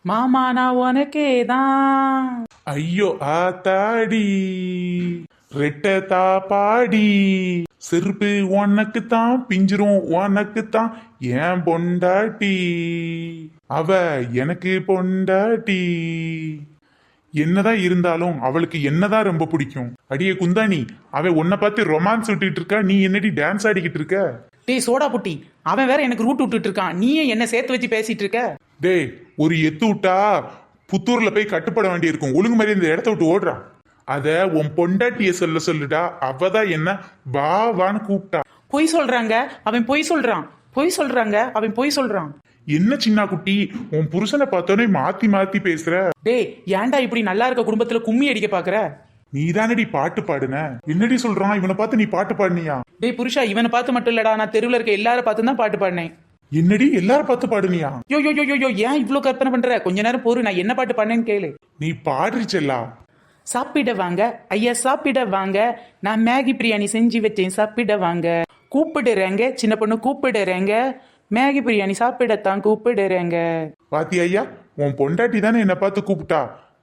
மாமா நான் உனக்கேதான். ஐயோ ஆத்தாடி ரெட்டதா பாடி செருப்பு உனக்கு தான் பிஞ்சிரும் உனக்கு தான் ஏன் பொண்டாட்டி அவ எனக்கு பொண்டாட்டி. என்னதான் இருந்தாலும் அவளுக்கு என்னதான் ரொம்ப பிடிக்கும். அடியே குந்தாணி, அவ உன்னை பார்த்து ரொமான்ஸ் விட்டுட்டு இருக்கா, நீ என்னடி டான்ஸ் ஆடிக்கிட்டு இருக்க? டேய் சோடா புட்டி, அவன் வேற எனக்கு ரூட் விட்டுட்டு இருக்கான், நீயே என்ன சேர்த்து வச்சு பேசிட்டு இருக்க? டேய் ஒரு எத்து விட்டா புத்தூர்ல போய் கட்டுப்பட வேண்டியிருக்கும். ஒழுங்கு மாதிரி இந்த இடத்த விட்டு ஓடுறா. அத உன் பொண்டாட்டிய சொல்லுடா. அவதான் என்ன வா வான்னு கூப்பிட்டா. பொய் சொல்றாங்க, அவன் பொய் சொல்றான். பொய் சொல்றாங்க, அவன் பொய் சொல்றான். என்ன சின்ன குட்டி, உன் புருஷனை பார்த்தோன்னே மாத்தி மாத்தி பேசுற? டேய் ஏன்டா இப்படி நல்லா இருக்க குடும்பத்துல கும்மி அடிக்க பாக்குற? நீ தானடி பாட்டு பாடுன. என்னடி சொல்றான்? இவனை பார்த்து நீ பாட்டு பாடுனியா? டேய் புருஷா, இவனை பார்த்து மட்டும் இல்லடா, நான் தெருவில் இருக்க எல்லாரும் பார்த்து தான் பாட்டு பாடினேன். என்னடி எல்லாரும் பார்த்து பாடுனியா? யோ யோ யோ யோ, ஏன் இவ்ளோ கற்பனை பண்ற? கொஞ்ச நேரம் பொறு, நான் என்ன பாட்டு பாடினேன்னு கேளு. நீ பாடுறிச்சல்லா. சாப்பிட வாங்க ஐயா, சாப்பிட வாங்க, நான் மேகி பிரியாணி செஞ்சு வச்சேன், சாப்பிட வாங்க. கூப்பிடுறேங்க சின்ன பொண்ணு, கூப்பிடுறேங்க, மேகி பிரியாணி சாப்பிடத்தான் கூப்பிடுறேங்க. பாத்தி ஐயா, உன் பொண்டாட்டி தானே என்ன பார்த்து கூப்பிட்டா.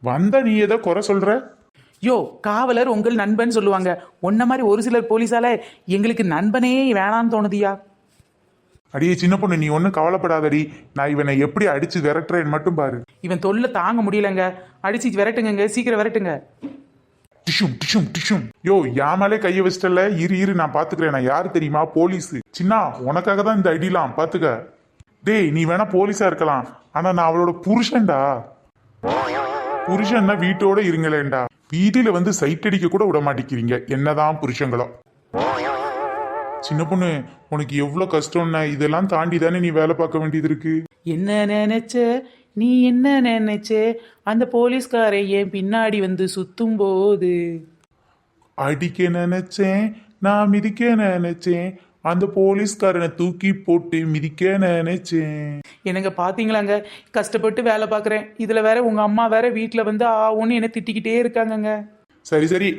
வந்தா நீ ஏதோ குறை சொல்ற? யோ காவலர் உங்கள் நண்பன் சொல்லுவாங்க, உன்ன மாதிரி ஒரு சிலர் போலீஸால எங்களுக்கு நண்பனே வேணான்னு தோணுதியா? அடியே சின்ன பொண்ணு, நீ ஒன்னும் கவலைப்படாதடி. நான் இவனை எப்படி அடிச்சு விரட்டுறேன்னு மட்டும் பாரு. இவன் தொல்லை தாங்க முடியலங்க, அடிச்சு விரட்டுங்க, சீக்கிரம் விரட்டுங்க. டிஷும் டிஷும் டிஷும். யோ யாமாலே கைய வச்சிட்டல, இரு நான் பாத்துக்கிறேன். நான் யாரு தெரியுமா? போலீஸ். சின்ன உனக்காக தான் இந்த அடிலாம், பாத்துக்க. டேய் நீ வேணா போலீஸா இருக்கலாம், ஆனா நான் அவளோட புருஷன்டா. புருஷன்னா வீட்டோட இருங்களேன்டா. வீதியில வந்து சைட் அடிக்க கூட விட மாட்டேங்கிறீங்க, என்னதான் புருஷங்களோ. சின்ன பொண்ணு, உனக்கு எவ்வளவு கஷ்டம்னா இதெல்லாம் தாண்டி தானே நீ வேலை பார்க்க வேண்டியது இருக்கு. என்ன நினைச்ச நீ, என்ன நினைச்ச அந்த போலீஸ்காரை என் பின்னாடி வந்து சுத்தும் போது? அடிக்க நினைச்சேன், நான் மிதிக்க நினைச்சேன், அந்த போலீஸ்காரனை தூக்கி போட்டு மிதிக்க நினைச்சேன். எனக்கு பாத்தீங்களாங்க, கஷ்டப்பட்டு வேலை பார்க்குறேன், இதுல வேற உங்க அம்மா வேற வீட்டுல வந்து ஆவுன்னு என்ன திட்டிக்கிட்டே இருக்காங்கங்க. சரி சரி,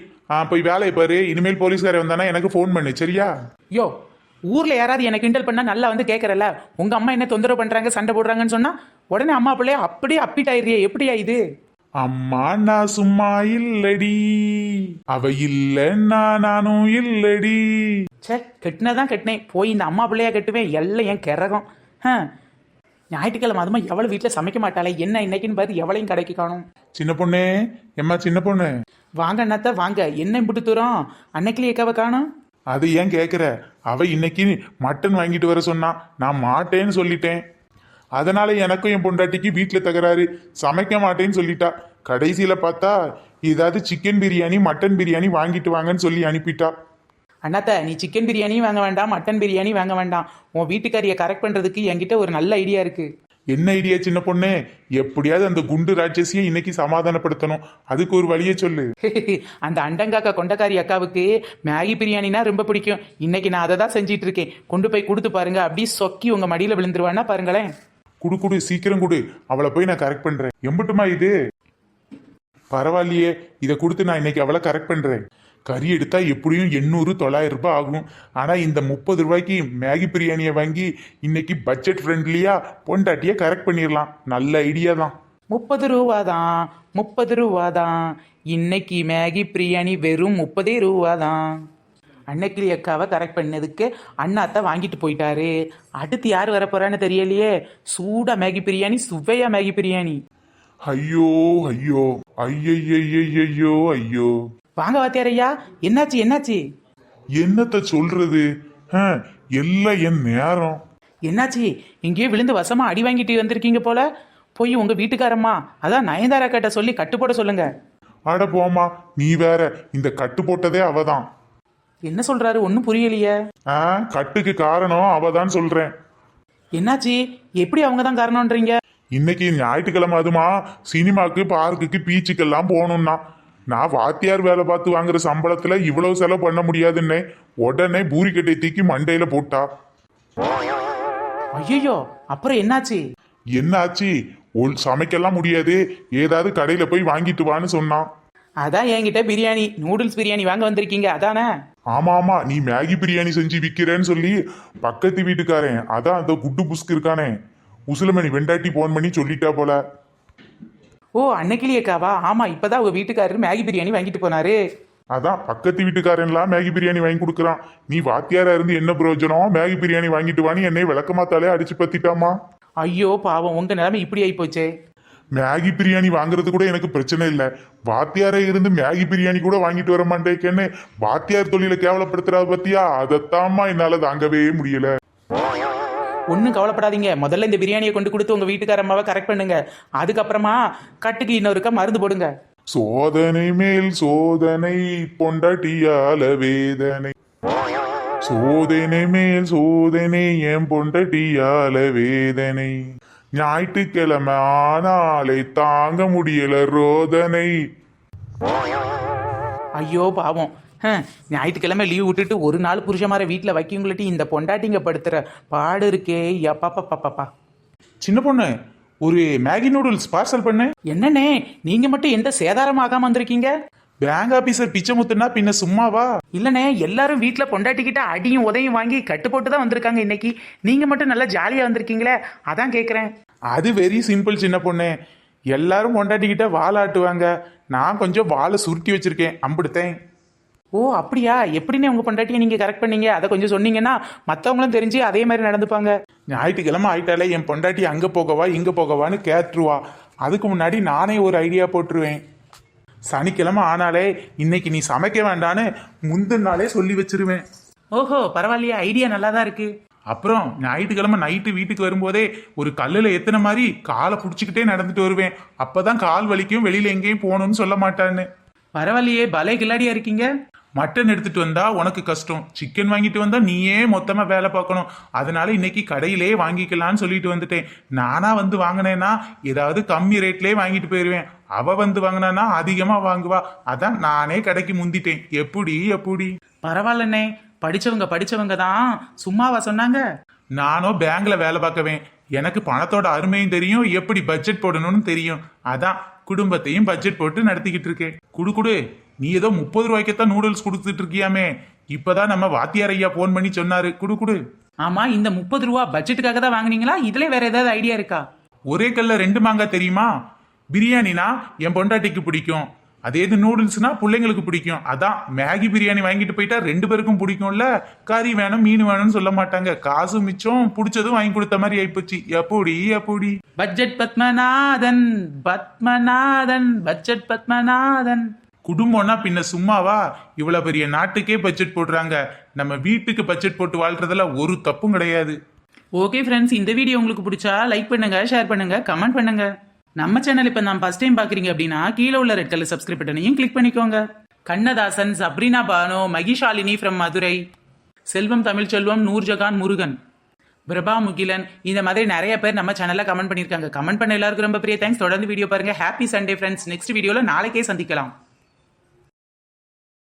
போய் வேலையை பாரு. இனிமேல் போலீஸ்காரன் வந்தானா எனக்கு ஃபோன் பண்ணு, சரியா? யோ ஊர்ல யாராவது எனக்கு கிண்டல் பண்ணா நல்லா வந்து கேட்கறல, உங்க அம்மா என்ன தொந்தரவு பண்றாங்க, சண்டை போடுறாங்கன்னு சொன்னா உடனே அம்மா பிள்ளைய அப்படியே அப்பிட் ஆயிடுறியே, எப்படியா இது? அம்மா நான் சும்மா இல்லடி, அவ இல்லன்னா நானும் இல்லடி. சே கெட்டினதான் கெட்டினேன், போய் இந்த அம்மா பிள்ளையா கட்டுவேன், எல்லாம் என் கிறகம். ஞாயிற்றுக்கிழமை அதுமா எவ்வளவு வீட்டுல சமைக்க மாட்டாளே, என்ன இன்னைக்குன்னு பார்த்து எவ்வளையும் கடைக்கு காணும். சின்ன பொண்ணு, எம்மா சின்ன பொண்ணு, வாங்க அண்ணாத்த வாங்க. என்ன இப்படி தூரம் அன்னைக்கிலே எக்காவை காணும்? அது ஏன் கேக்குற? அவ இன்னைக்கு மட்டன் வாங்கிட்டு வர சொன்னா, நான் மாட்டேன்னு சொல்லிட்டேன். அதனால எனக்கும் என் பொண்டாட்டிக்கு வீட்டுல தகராறு, சமைக்க மாட்டேன்னு சொல்லிட்டா. கடைசியில பார்த்தா ஏதாவது சிக்கன் பிரியாணி மட்டன் பிரியாணி வாங்கிட்டு வாங்கன்னு சொல்லி அனுப்பிட்டா. அண்ணாத்த நீ சிக்கன் பிரியாணி வாங்க வேண்டாம், மட்டன் பிரியாணி வாங்க வேண்டாம். உன் வீட்டுக்காரியை கரெக்ட் பண்றதுக்கு என்கிட்ட ஒரு நல்ல ஐடியா இருக்கு. என்ன ஐடியா சின்ன பொண்ணு? எப்படியாவது அந்த குண்டு ராட்சசியை இன்னைக்கு சமாதானப்படுத்தணும், அதுக்கு ஒரு வழியை சொல்லு. அந்த அண்டங்காக்கா கொண்டக்காரி அக்காவுக்கு மேகி பிரியாணினா ரொம்ப பிடிக்கும். இன்னைக்கு நான் அதை தான் செஞ்சிட்டு இருக்கேன், கொண்டு போய் கொடுத்து பாருங்க, அப்படியே சொக்கி உங்க மடியில விழுந்துருவான்னா பாருங்களேன். குடு சீக்கிரம் குடு, அவளை போய் நான் கரெக்ட் பண்றேன். எம்பட்டுமா இது? பரவாயில்லையே, இதை கொடுத்து நான் இன்னைக்கு அவளை கரெக்ட் பண்றேன். கறி எடுத்தா எப்படியும் 800-900 ரூபாய் ஆகும். ஆனா இந்த 30 ரூபாய்க்கு மேகி பிரியாணியை வாங்கி இன்னைக்கு பட்ஜெட் ஃப்ரெண்ட்லியா பொண்டாட்டிய கரெக்ட் பண்ணிடலாம். நல்ல ஐடியா தான். 30 ரூபாதான், 30 ரூபாதான். இன்னைக்கு மேகி பிரியாணி வெறும் 30 ரூபாதான். அன்னைக்கு அக்காவை கரெக்ட் பண்ணதுக்கு அண்ணாத்த வாங்கிட்டு போயிட்டாரு. அடுத்து யார் வரப்போறான்னு தெரியலையே. சூடா மேகி பிரியாணி, சுவையா மேகி பிரியாணி. ஐயோ ஐயோ ஐயோ ஐயோ. வாங்க வாத்தியார் ஐயா, என்னாச்சு? என்னத்த சொல்றது? எல்லாம் என் நேரம். என்னாச்சு? இங்கேயே விழுந்து வசமா அடி வாங்கிட்டு வந்திருக்கீங்க போல. போய் உங்க வீட்டுக்காரம்மா, அதான் நயன்தாரா கிட்ட சொல்லி கட்டு போட சொல்லுங்க. அட போமா, நீ வேற. இந்த கட்டு போட்டதே அவதான். என்ன சொல்றாரு? ஒன்னும் புரியலையே. கட்டுக்கு காரணம் அவதான் சொல்றேன். என்னாச்சு? எப்படி அவங்க தான் காரணம்ன்றீங்க? இன்னைக்கு ஞாயிற்றுக்கிழமை அதுமா சினிமாக்கு பார்க்குக்கு பீச்சுக்கெல்லாம் போகணும்னா, நான் வாத்தியார் வேலை பார்த்து வாங்குற சம்பளத்துல இவ்வளவு செலவு பண்ண முடியாதுன்னே உடனே பூரிக்கட்டை தூக்கி மண்டையில போட்டா. ஐயோ, அப்புறம் என்னாச்சு? என்னாச்சு? சமைக்கலாம் முடியாது, ஏதாவது கடையில போய் வாங்கிட்டு வான்னு சொன்னான். அதான் என்கிட்ட பிரியாணி, நூடுல்ஸ் பிரியாணி வாங்க வந்திருக்கீங்க அதானே? ஆமா, நீ மேகி பிரியாணி செஞ்சு விக்கிறேன்னு சொல்லி பக்கத்து வீட்டுக்காரன், அதான் அந்த குட்டு புஸ்கு இருக்கானே, உசுலமணி வெண்டாட்டி போன் பண்ணி சொல்லிட்டா போல. ஓ அன்னைக்கிளி அக்காவா? ஆமா, இப்பதான் உங்க வீட்டுக்காரரு மேகி பிரியாணி வாங்கிட்டு போனாரு. அதான் பக்கத்து வீட்டுக்காரன்லாம் மேகி பிரியாணி வாங்கி கொடுக்குறான். நீ வாத்தியாரா இருந்து என்ன பிரயோஜனம்? மேகி பிரியாணி வாங்கிட்டு வான்னு என்னை விளக்கமாத்தாலே அடிச்சு பத்திட்டாமா. ஐயோ பாவம், உங்க நிலைமை இப்படி ஆகி போச்சே. மேகி பிரியாணி வாங்குறது கூட எனக்கு பிரச்சனை இல்லை. வாத்தியாரா இருந்து மேகி பிரியாணி கூட வாங்கிட்டு வர மாட்டேன்னு வாத்தியார் தொழிலை கேவலப்படுத்துறா பத்தியா? அதைத்தாம்மா என்னால தாங்கவே முடியல. ஒன்றும் கவலைப்படாதீங்க. முதல்ல இந்த பிரியாணியை கொண்டு கொடுத்து உங்க வீட்டுக்கார அம்மாவை கரெக்ட் பண்ணுங்க. அதுக்கப்புறமா கட்டுக்கு இன்னொருக்கா மருந்து போடுங்க. சோதனை மேல் சோதனை பொண்டாட்டியால வேதனை. சோதனை மேல் சோதனை என் பொண்டாட்டியால வேதனை. ஞாயிற்றுக்கிழமை ஆனாலே தாங்க முடியல ரோதனை. ஐயோ பாவம். ஞாயிற்றுக்கிழமை லீவ் விட்டுட்டு ஒரு நாள் புருஷமார வீட்டில் வைக்கவங்கள்ட்டி இந்த பொண்டாட்டிங்க படுத்துற பாடு இருக்கே. பாப்பா சின்ன பொண்ணு, ஒரு மேகி நூடுல்ஸ் பார்சல் பண்ணு. என்னண்ணே நீங்க மட்டும் எந்த சேதாரம் ஆகாம வந்திருக்கீங்க? பேங்க் ஆபீசர் பிச்சை முத்துனா பின்ன சும்மாவா? இல்லண்ணே, எல்லாரும் வீட்டில் பொண்டாட்டிக்கிட்ட அடியும் உதையும் வாங்கி கட்டு போட்டு தான் வந்திருக்காங்க இன்னைக்கு. நீங்க மட்டும் நல்லா ஜாலியா வந்திருக்கீங்களே, அதான் கேட்குறேன். அது வெரி சிம்பிள் சின்ன பொண்ணு. எல்லாரும் பொண்டாட்டிக்கிட்ட வாழாட்டுவாங்க. நான் கொஞ்சம் வாழை சுருட்டி வச்சிருக்கேன், அம்பிடுத்தேன். ஓ அப்படியா? எப்படின்னே உங்க பொண்டாட்டியை நீங்க கரெக்ட் பண்ணீங்க? அதை கொஞ்சம் சொன்னீங்கன்னா மற்றவங்களும் தெரிஞ்சு அதே மாதிரி நடந்துப்பாங்க. ஞாயிற்றுக்கிழமை ஆயிட்டாலே என் பொண்டாட்டி அங்கே போகவா இங்கே போகவான்னு கேட்டுருவா. அதுக்கு முன்னாடி நானே ஒரு ஐடியா போட்டுருவேன். சனிக்கிழமை ஆனாலே இன்னைக்கு நீ சமைக்க வேண்டான்னு முந்தின நாளே சொல்லி வச்சிருவேன். ஓஹோ பரவாயில்லையா, ஐடியா நல்லா தான் இருக்கு. அப்புறம் ஞாயிற்றுக்கிழமை நைட்டு வீட்டுக்கு வரும்போதே ஒரு கல்லில் எத்தனை மாதிரி காலை பிடிச்சிக்கிட்டே நடந்துட்டு வருவேன். அப்பதான் கால் வலிக்கும், வெளியில எங்கேயும் போகணும்னு சொல்ல மாட்டான்னு. பரவாயில்லையே, பலே கில்லாடியா இருக்கீங்க. மட்டன் எடுத்துட்டு வந்தா உனக்கு கஷ்டம், சிக்கன் வாங்கிட்டு வந்தா நீயே மொத்தமா வேலை பார்க்கணும். அதனால இன்னைக்கு கடையிலே வாங்கிக்கலான்னு சொல்லிட்டு வந்துட்டேன். நானா வந்து வாங்கினேன்னா ஏதாவது கம்மி ரேட்லயே வாங்கிட்டு போயிருவேன். அவ வந்து வாங்கினானா அதிகமா வாங்குவா. அதான் நானே கடைக்கு முந்திட்டேன். எப்படி பரவாயில்லண்ணே, படிச்சவங்க தான் சும்மாவா சொன்னாங்க? நானும் பேங்க்ல வேலை பார்க்கவேன். எனக்கு பணத்தோட அருமையும் தெரியும், எப்படி பட்ஜெட் போடணும்னு தெரியும். அதான் குடும்பத்தையும் பட்ஜெட் போட்டு நடத்திக்கிட்டு இருக்கேன். குடு நீ ஏதோ 30 ரூபாய்க்குத்தான் நூடுல்ஸ் கொடுத்துட்டு இருக்கியாமே. இப்பதான் நம்ம வாத்தியார் ஐயா போன் பண்ணி சொன்னாரு. குடு. ஆமா, இந்த 30 ரூபா பட்ஜெட்டுக்காக தான் வாங்குனீங்களா? இதுல வேற ஏதாவது ஐடியா இருக்கா? ஒரே கல்ல 2 மாங்காய் தெரியுமா? பிரியாணினா என் பொண்டாட்டிக்கு பிடிக்கும், அதே இது நூடுல்ஸ்னா பிள்ளைங்களுக்கு பிடிக்கும். அதான் மேகி பிரியாணி வாங்கிட்டு போயிட்டா 2 பேருக்கும் பிடிக்கும்ல. கறி வேணும் மீன் வேணும்னு சொல்ல மாட்டாங்க. காசு மிச்சம், பிடிச்சதும் வாங்கி கொடுத்த மாதிரி ஆயிப்போச்சு. எப்படி பட்ஜெட் பத்மநாதன் பட்ஜெட் பத்மநாதன். குடும்பம்னா பின்ன சும்மாவா? இவ்வளவு பெரிய நாட்டுக்கே பட்ஜெட் போடுறாங்க. நம்ம வீட்டுக்கு பட்ஜெட் போட்டு வாழ்றதுல ஒரு தப்பும் கிடையாது. ஓகே ஃப்ரெண்ட்ஸ், இந்த வீடியோ உங்களுக்கு பிடிச்சா லைக் பண்ணுங்க, ஷேர் பண்ணுங்க, கமெண்ட் பண்ணுங்க. நம்ம சேனல் இப்போ நான் ஃபர்ஸ்ட் டைம் பார்க்குறீங்க அப்படின்னா கீழே உள்ள ரெட் கலர் சப்ஸ்கிரைப் பட்டனையும் கிளிக் பண்ணிக்கோங்க. கண்ணதாசன், சப்ரினா பானோ, மகிஷாலினி ஃப்ரம் மதுரை, செல்வம் தமிழ்ச்செல்வம், நூர்ஜகான் முருகன், பிரபா முகிலன், இந்த மாதிரி நிறைய பேர் நம்ம சேனலில் கமெண்ட் பண்ணியிருக்காங்க. கமெண்ட் பண்ண எல்லாருக்கும் ரொம்ப பெரிய தேங்க்ஸ். தொடர்ந்து வீடியோ பாருங்க. Happy Sunday friends. நெக்ஸ்ட் வீடியோவில் நாளைக்கே சந்திக்கலாம்.